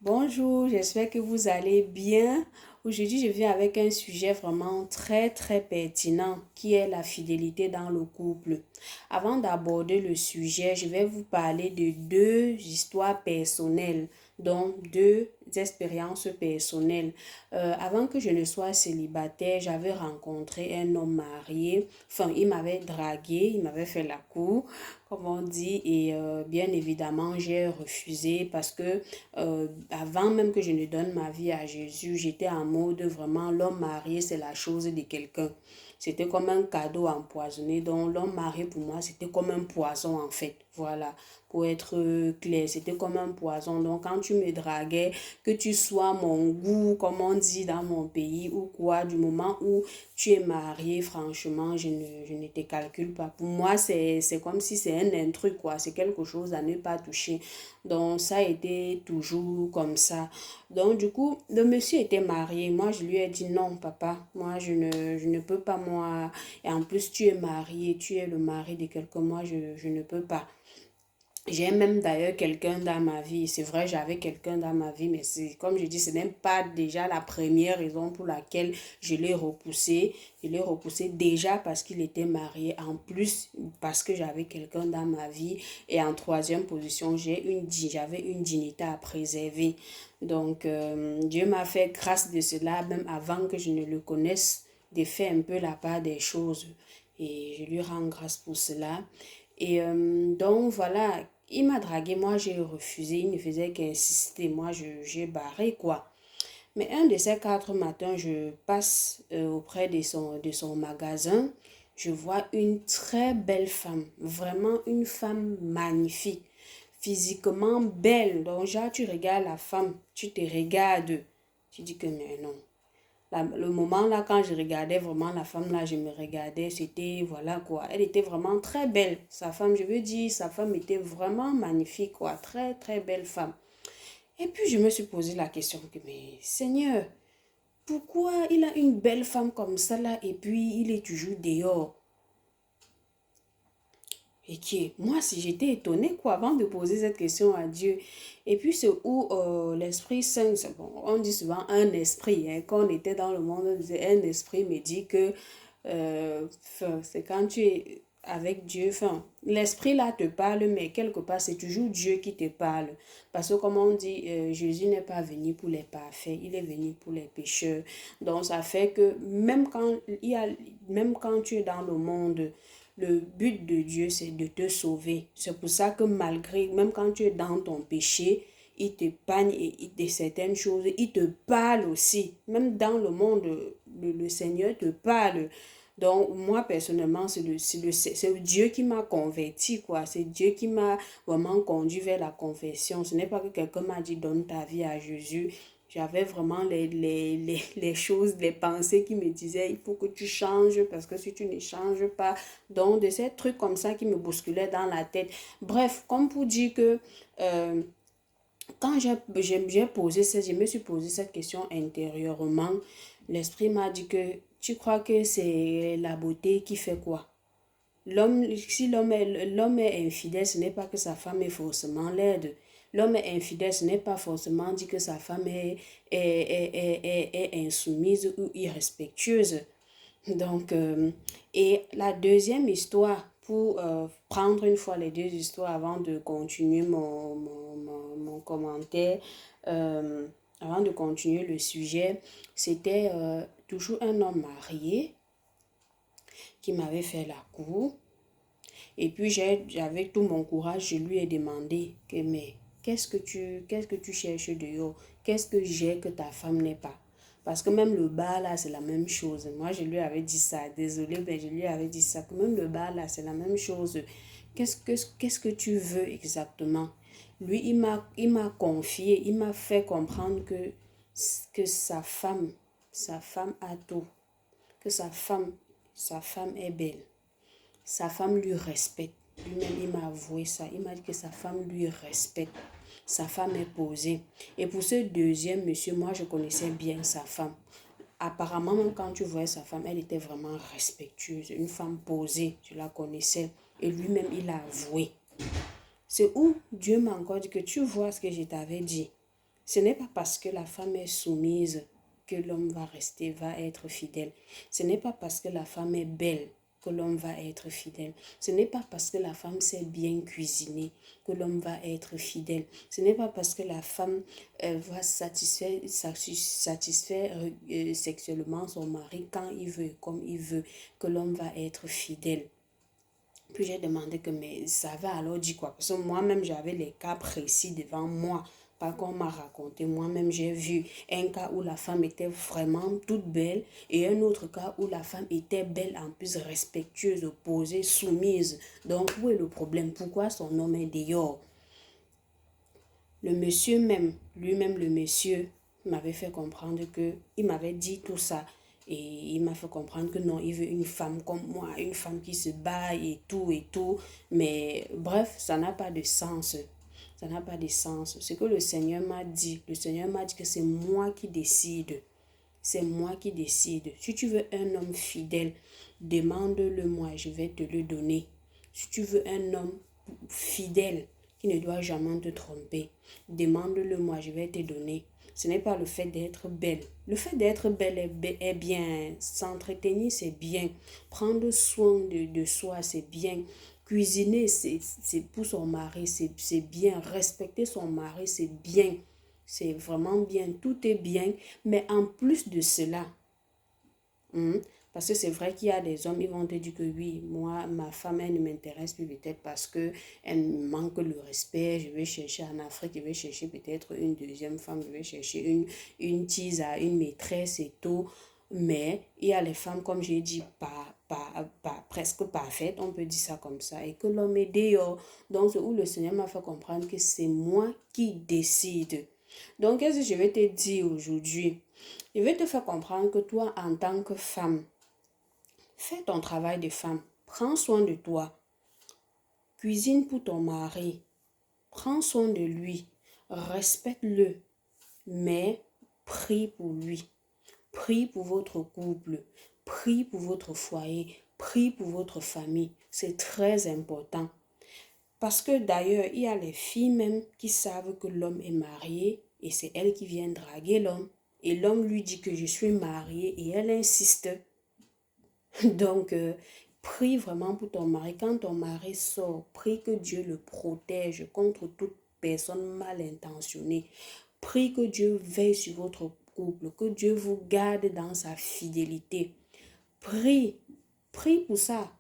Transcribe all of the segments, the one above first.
Bonjour, j'espère que vous allez bien. Aujourd'hui, je viens avec un sujet vraiment très pertinent qui est la fidélité dans le couple. Avant d'aborder le sujet, je vais vous parler de deux histoires personnelles, donc deux expériences personnelles. Avant que je ne sois célibataire, j'avais rencontré un homme marié. Enfin, il m'avait dragué, il m'avait fait la cour, comme on dit, et bien évidemment, j'ai refusé parce que avant même que je ne donne ma vie à Jésus, j'étais en mode vraiment l'homme marié, c'est la chose de quelqu'un. C'était comme un cadeau empoisonné. Donc l'homme marié pour moi, c'était comme un poison en fait. Voilà, pour être clair, c'était comme un poison. Donc quand tu me draguais, que tu sois mon goût, comme on dit dans mon pays ou quoi, du moment où tu es marié, franchement, je ne te calcule pas. Pour moi, c'est comme si c'est un intrus, quoi. C'est quelque chose à ne pas toucher. Donc, ça a été toujours comme ça. Donc, du coup, le monsieur était marié. Moi, je lui ai dit non, papa. Moi, je ne peux pas, moi. Et en plus, tu es marié, tu es le mari de quelqu'un. Moi, je ne peux pas. J'ai même d'ailleurs quelqu'un dans ma vie. C'est vrai, j'avais quelqu'un dans ma vie, mais c'est comme je dis, ce n'est pas déjà la première raison pour laquelle je l'ai repoussé. Je l'ai repoussé déjà parce qu'il était marié, en plus parce que j'avais quelqu'un dans ma vie. Et en troisième position, j'avais une dignité à préserver. Donc, Dieu m'a fait grâce de cela, même avant que je ne le connaisse, de faire un peu la part des choses. Et je lui rends grâce pour cela. Et donc voilà, il m'a dragué, moi j'ai refusé, il ne faisait qu'insister, moi j'ai barré quoi. Mais un de ces 4 matins, je passe auprès de son magasin, je vois une très belle femme, vraiment une femme magnifique, physiquement belle. Donc genre tu regardes la femme, tu te regardes, tu dis que mais non, le moment là, quand je regardais vraiment la femme là, je me regardais, c'était, voilà quoi, elle était vraiment très belle. Sa femme, je veux dire, sa femme était vraiment magnifique quoi, très belle femme. Et puis je me suis posé la question que, mais Seigneur, pourquoi il a une belle femme comme ça là et puis il est toujours dehors? Et qui, moi, si j'étais étonnée, quoi, avant de poser cette question à Dieu. Et puis, c'est où l'Esprit Saint, bon, on dit souvent un esprit, hein, quand on était dans le monde, on disait un esprit me dit que c'est quand tu es avec Dieu, enfin, l'esprit là te parle, mais quelque part, c'est toujours Dieu qui te parle. Parce que, comme on dit, Jésus n'est pas venu pour les parfaits, il est venu pour les pécheurs. Donc, ça fait que même quand tu es dans le monde, le but de Dieu, c'est de te sauver. C'est pour ça que malgré, même quand tu es dans ton péché, il te pagne et de certaines choses, il te parle aussi. Même dans le monde, le Seigneur te parle. Donc, moi, personnellement, c'est Dieu qui m'a converti, quoi. C'est Dieu qui m'a vraiment conduit vers la confession. Ce n'est pas que quelqu'un m'a dit, donne ta vie à Jésus. J'avais vraiment les choses, les pensées qui me disaient, il faut que tu changes parce que si tu ne changes pas, donc de ces trucs comme ça qui me bousculaient dans la tête. Bref, comme pour dire que quand je me suis posé cette question intérieurement, l'esprit m'a dit que tu crois que c'est la beauté qui fait quoi? Si l'homme est infidèle, ce n'est pas que sa femme est forcément laide. L'homme est infidèle, ce n'est pas forcément dit que sa femme est insoumise ou irrespectueuse. Donc, et la deuxième histoire, pour prendre une fois les deux histoires avant de continuer mon commentaire, euh, avant de continuer le sujet, c'était toujours un homme marié qui m'avait fait la cour. Et puis, j'avais tout mon courage, je lui ai demandé que, mais qu'est-ce que tu cherches dehors? Qu'est-ce que j'ai que ta femme n'est pas? Parce que même le bar là, c'est la même chose. Moi, je lui avais dit ça. Désolée, mais je lui avais dit ça. Que même le bar là, c'est la même chose. Qu'est-ce que tu veux exactement? Lui, il m'a confié, il m'a fait comprendre que sa femme a tout. Que sa femme est belle. Sa femme lui respecte. Lui-même, il m'a avoué ça. Il m'a dit que sa femme lui respecte. Sa femme est posée. Et pour ce deuxième monsieur, moi, je connaissais bien sa femme. Apparemment, même quand tu voyais sa femme, elle était vraiment respectueuse. Une femme posée, je la connaissais. Et lui-même, il a avoué. C'est où Dieu m'a encore dit que tu vois ce que je t'avais dit. Ce n'est pas parce que la femme est soumise que l'homme va être fidèle. Ce n'est pas parce que la femme est belle que l'homme va être fidèle. Ce n'est pas parce que la femme sait bien cuisiner que l'homme va être fidèle. Ce n'est pas parce que la femme va satisfaire sexuellement son mari quand il veut, comme il veut, que l'homme va être fidèle. Puis j'ai demandé que, mais ça va alors dire quoi? Parce que moi-même, j'avais les cas précis devant moi. Pas qu'on m'a raconté. Moi-même, j'ai vu un cas où la femme était vraiment toute belle et un autre cas où la femme était belle, en plus respectueuse, posée, soumise. Donc, où est le problème? Pourquoi son homme est dehors? Le monsieur même, lui-même le monsieur, m'avait fait comprendre que, il m'avait dit tout ça. Et il m'a fait comprendre que non, il veut une femme comme moi, une femme qui se bat et tout et tout. Mais bref, ça n'a pas de sens. Ça n'a pas de sens. Ce que le Seigneur m'a dit que c'est moi qui décide. C'est moi qui décide. Si tu veux un homme fidèle, demande-le moi, je vais te le donner. Si tu veux un homme fidèle, qui ne doit jamais te tromper, demande-le moi, je vais te donner. Ce n'est pas le fait d'être belle. Le fait d'être belle est bien. S'entretenir, c'est bien. Prendre soin de soi, c'est bien. Cuisiner, c'est pour son mari, c'est bien. Respecter son mari, c'est bien. C'est vraiment bien. Tout est bien. Mais en plus de cela, parce que c'est vrai qu'il y a des hommes, ils vont te dire que oui, moi, ma femme, elle ne m'intéresse plus peut-être parce qu'elle me manque le respect. Je vais chercher en Afrique, je vais chercher peut-être une deuxième femme, je vais chercher une tisa, une maîtresse et tout. Mais il y a les femmes, comme j'ai dit, presque parfaites, on peut dire ça comme ça, et que l'homme est dehors. Donc, c'est où le Seigneur m'a fait comprendre que c'est moi qui décide. Donc, qu'est-ce que je vais te dire aujourd'hui? Je vais te faire comprendre que toi, en tant que femme, fais ton travail de femme. Prends soin de toi. Cuisine pour ton mari. Prends soin de lui. Respecte-le. Mais prie pour lui. Prie pour votre couple. Prie pour votre foyer. Prie pour votre famille. C'est très important. Parce que d'ailleurs, il y a les filles même qui savent que l'homme est marié et c'est elle qui vient draguer l'homme. Et l'homme lui dit que je suis mariée et elle insiste. Donc, prie vraiment pour ton mari. Quand ton mari sort, prie que Dieu le protège contre toute personne mal intentionnée. Prie que Dieu veille sur votre couple, que Dieu vous garde dans sa fidélité. Prie, prie pour ça.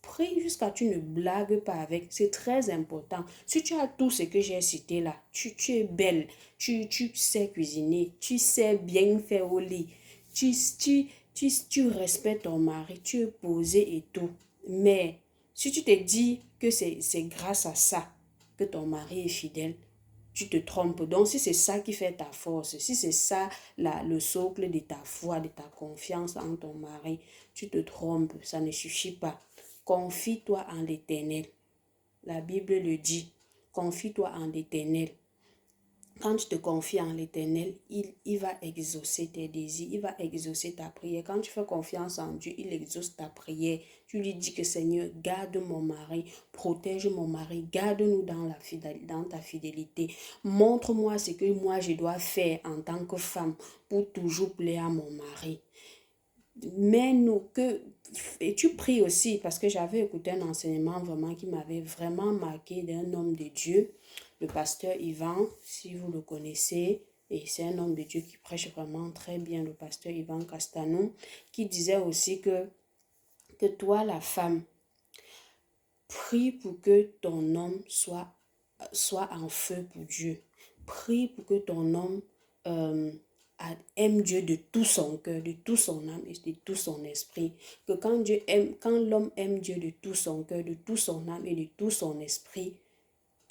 Prie jusqu'à ce que tu ne blagues pas avec. C'est très important. Si tu as tout ce que j'ai cité là, tu es belle, tu sais cuisiner, tu sais bien faire au lit, tu respectes ton mari, tu es posé et tout. Mais si tu te dis que c'est grâce à ça que ton mari est fidèle, tu te trompes. Donc, si c'est ça qui fait ta force, si c'est ça le socle de ta foi, de ta confiance en ton mari, tu te trompes. Ça ne suffit pas. Confie-toi en l'Éternel. La Bible le dit. Confie-toi en l'Éternel. Quand tu te confies en l'Éternel, il va exaucer tes désirs, il va exaucer ta prière. Quand tu fais confiance en Dieu, il exauce ta prière. Tu lui dis que Seigneur, garde mon mari, protège mon mari, garde-nous dans ta fidélité. Montre-moi ce que moi je dois faire en tant que femme pour toujours plaire à mon mari. Mais nous, et tu pries aussi, parce que j'avais écouté un enseignement vraiment qui m'avait vraiment marqué d'un homme de Dieu, le pasteur Ivan, si vous le connaissez, et c'est un homme de Dieu qui prêche vraiment très bien, le pasteur Ivan Castanou, qui disait aussi que toi, la femme, prie pour que ton homme soit en feu pour Dieu. Prie pour que ton homme aime Dieu de tout son cœur, de tout son âme et de tout son esprit. Que quand l'homme aime Dieu de tout son cœur, de tout son âme et de tout son esprit,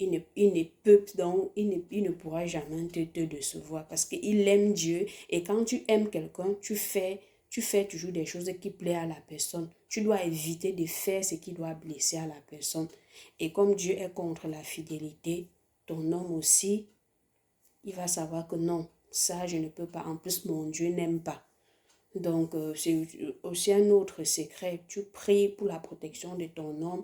il ne peut donc, il ne pourra jamais te décevoir parce qu'il aime Dieu. Et quand tu aimes quelqu'un, tu fais toujours des choses qui plaisent à la personne. Tu dois éviter de faire ce qui doit blesser à la personne. Et comme Dieu est contre la fidélité, ton homme aussi, il va savoir que non, ça je ne peux pas. En plus, mon Dieu n'aime pas. Donc, c'est aussi un autre secret. Tu pries pour la protection de ton homme.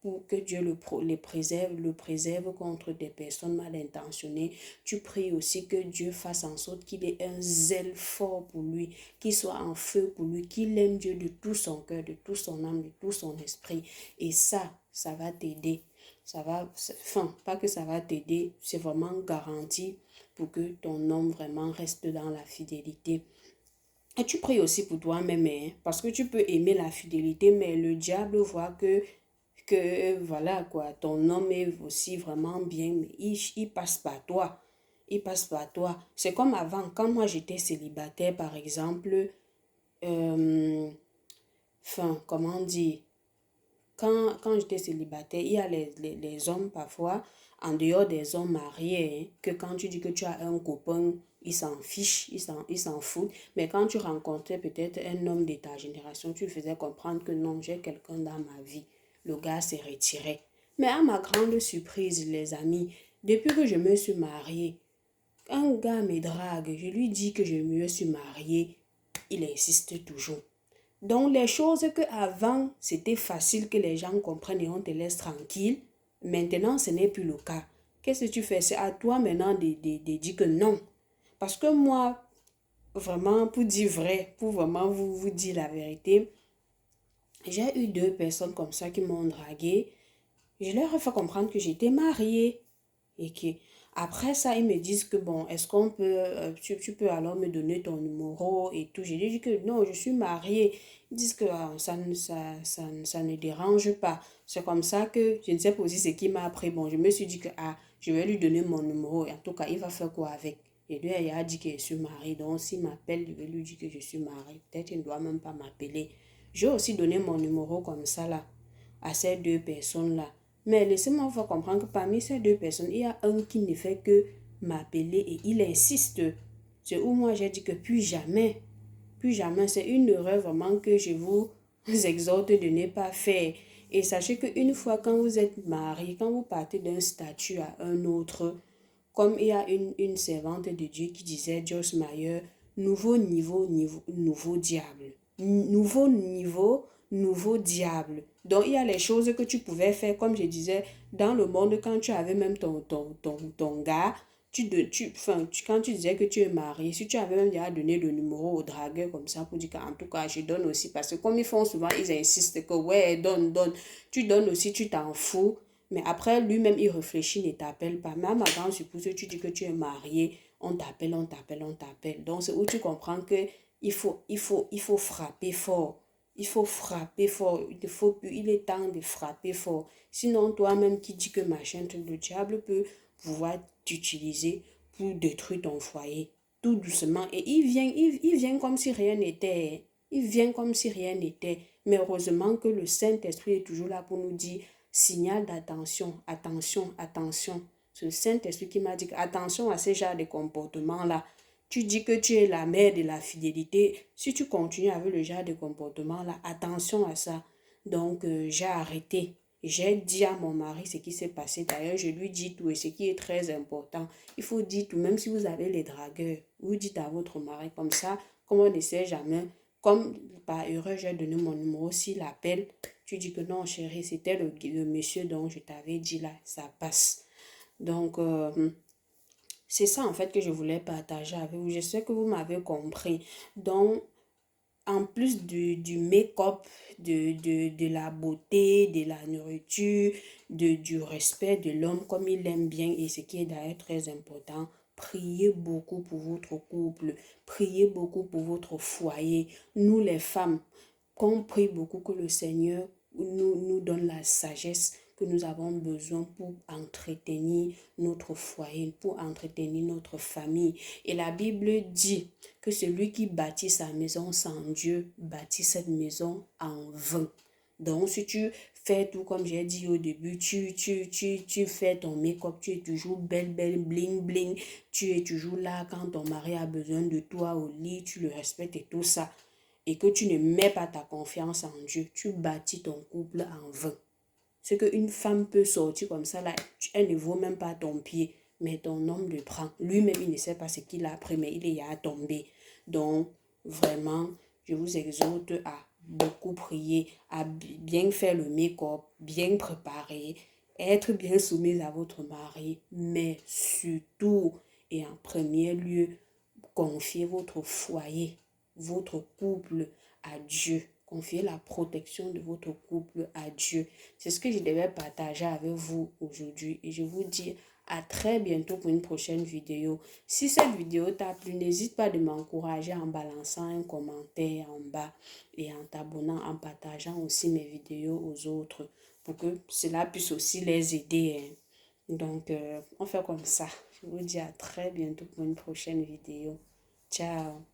pour que Dieu le préserve contre des personnes mal intentionnées. Tu pries aussi que Dieu fasse en sorte qu'il ait un zèle fort pour lui, qu'il soit en feu pour lui, qu'il aime Dieu de tout son cœur, de tout son âme, de tout son esprit. Et ça va t'aider. Ça va, enfin, pas que ça va t'aider, c'est vraiment garanti pour que ton homme vraiment reste dans la fidélité. Et tu pries aussi pour toi-même, hein, parce que tu peux aimer la fidélité, mais le diable voit que voilà quoi, ton homme est aussi vraiment bien, mais il passe par toi. Il passe par toi. C'est comme avant, quand moi j'étais célibataire, par exemple, enfin, comment dire, quand j'étais célibataire, il y a les hommes parfois, en dehors des hommes mariés, hein, que quand tu dis que tu as un copain, ils s'en fichent, ils s'en foutent. Mais quand tu rencontrais peut-être un homme de ta génération, tu faisais comprendre que non, j'ai quelqu'un dans ma vie. Le gars s'est retiré. Mais à ma grande surprise, les amis, depuis que je me suis mariée, un gars me drague, je lui dis que je me suis mariée, il insiste toujours. Donc les choses que avant c'était facile que les gens comprennent et on te laisse tranquille, maintenant ce n'est plus le cas. Qu'est-ce que tu fais? C'est à toi maintenant de dire que non. Parce que moi, vraiment, pour dire vrai, pour vraiment vous dire la vérité, j'ai eu 2 personnes comme ça qui m'ont dragué. Je leur ai fait comprendre que j'étais mariée. Et que après ça, ils me disent que bon, est-ce qu'on peut, tu peux alors me donner ton numéro et tout. J'ai dit que non, je suis mariée. Ils disent que ça ne dérange pas. C'est comme ça que je ne sais pas aussi ce qui m'a appris. Bon, je me suis dit que je vais lui donner mon numéro. Et en tout cas, il va faire quoi avec? Et lui, il a dit que je suis mariée. Donc, s'il m'appelle, je vais lui dire que je suis mariée. Peut-être qu'il ne doit même pas m'appeler. J'ai aussi donné mon numéro comme ça là à ces 2 personnes-là. Mais laissez-moi vous faire comprendre que parmi ces 2 personnes, il y a un qui ne fait que m'appeler et il insiste. C'est où moi j'ai dit que plus jamais, plus jamais. C'est une erreur vraiment que je vous exhorte de ne pas faire. Et sachez qu'une fois quand vous êtes marié, quand vous partez d'un statut à un autre, comme il y a une servante de Dieu qui disait, Joyce Meyer, nouveau niveau, nouveau diable. Nouveau niveau, nouveau diable. Donc, il y a les choses que tu pouvais faire, comme je disais, dans le monde, quand tu avais même ton gars, quand tu disais que tu es marié, si tu avais même déjà donné le numéro au dragueur comme ça pour dire qu'en tout cas, je donne aussi, parce que comme ils font souvent, ils insistent que ouais, donne, donne. Tu donnes aussi, tu t'en fous. Mais après, lui-même, il réfléchit, ne t'appelle pas. Même à grande surprise, tu dis que tu es marié, on t'appelle, on t'appelle, on t'appelle. Donc, c'est où tu comprends que il faut frapper fort. Il faut frapper fort. Il est temps de frapper fort. Sinon, toi-même qui dis que machin, le diable peut pouvoir t'utiliser pour détruire ton foyer. Tout doucement. Et il vient comme si rien n'était. Il vient comme si rien n'était. Mais heureusement que le Saint-Esprit est toujours là pour nous dire signal d'attention, attention, attention. C'est le Saint-Esprit qui m'a dit attention à ces genres de comportements-là. Tu dis que tu es la mère de la fidélité. Si tu continues avec le genre de comportement-là, attention à ça. Donc, j'ai arrêté. J'ai dit à mon mari ce qui s'est passé. D'ailleurs, je lui dis tout et ce qui est très important. Il faut dire tout, même si vous avez les dragueurs. Vous dites à votre mari comme ça, comme on ne sait jamais. Comme par erreur, j'ai donné mon numéro. S'il appelle, tu dis que non, chérie, c'était le monsieur dont je t'avais dit là, ça passe. Donc, c'est ça en fait que je voulais partager avec vous. Je sais que vous m'avez compris. Donc, en plus du make-up, de la beauté, de la nourriture, du respect de l'homme comme il l'aime bien et ce qui est d'ailleurs très important, priez beaucoup pour votre couple, priez beaucoup pour votre foyer. Nous les femmes, qu'on prie beaucoup que le Seigneur nous donne la sagesse que nous avons besoin pour entretenir notre foyer, pour entretenir notre famille. Et la Bible dit que celui qui bâtit sa maison sans Dieu bâtit cette maison en vain. Donc, si tu fais tout comme j'ai dit au début, tu fais ton make-up, tu es toujours belle, belle, bling, bling, tu es toujours là quand ton mari a besoin de toi au lit, tu le respectes et tout ça, et que tu ne mets pas ta confiance en Dieu, tu bâtis ton couple en vain. Ce qu'une femme peut sortir comme ça, là, elle ne vaut même pas ton pied, mais ton homme le prend. Lui-même, il ne sait pas ce qu'il a appris, mais il est à tomber. Donc, vraiment, je vous exhorte à beaucoup prier, à bien faire le make-up, bien préparer, être bien soumise à votre mari, mais surtout et en premier lieu, confier votre foyer, votre couple à Dieu. Confiez la protection de votre couple à Dieu. C'est ce que je devais partager avec vous aujourd'hui. Et je vous dis à très bientôt pour une prochaine vidéo. Si cette vidéo t'a plu, n'hésite pas de m'encourager en balançant un commentaire en bas et en t'abonnant, en partageant aussi mes vidéos aux autres pour que cela puisse aussi les aider, hein. Donc, on fait comme ça. Je vous dis à très bientôt pour une prochaine vidéo. Ciao.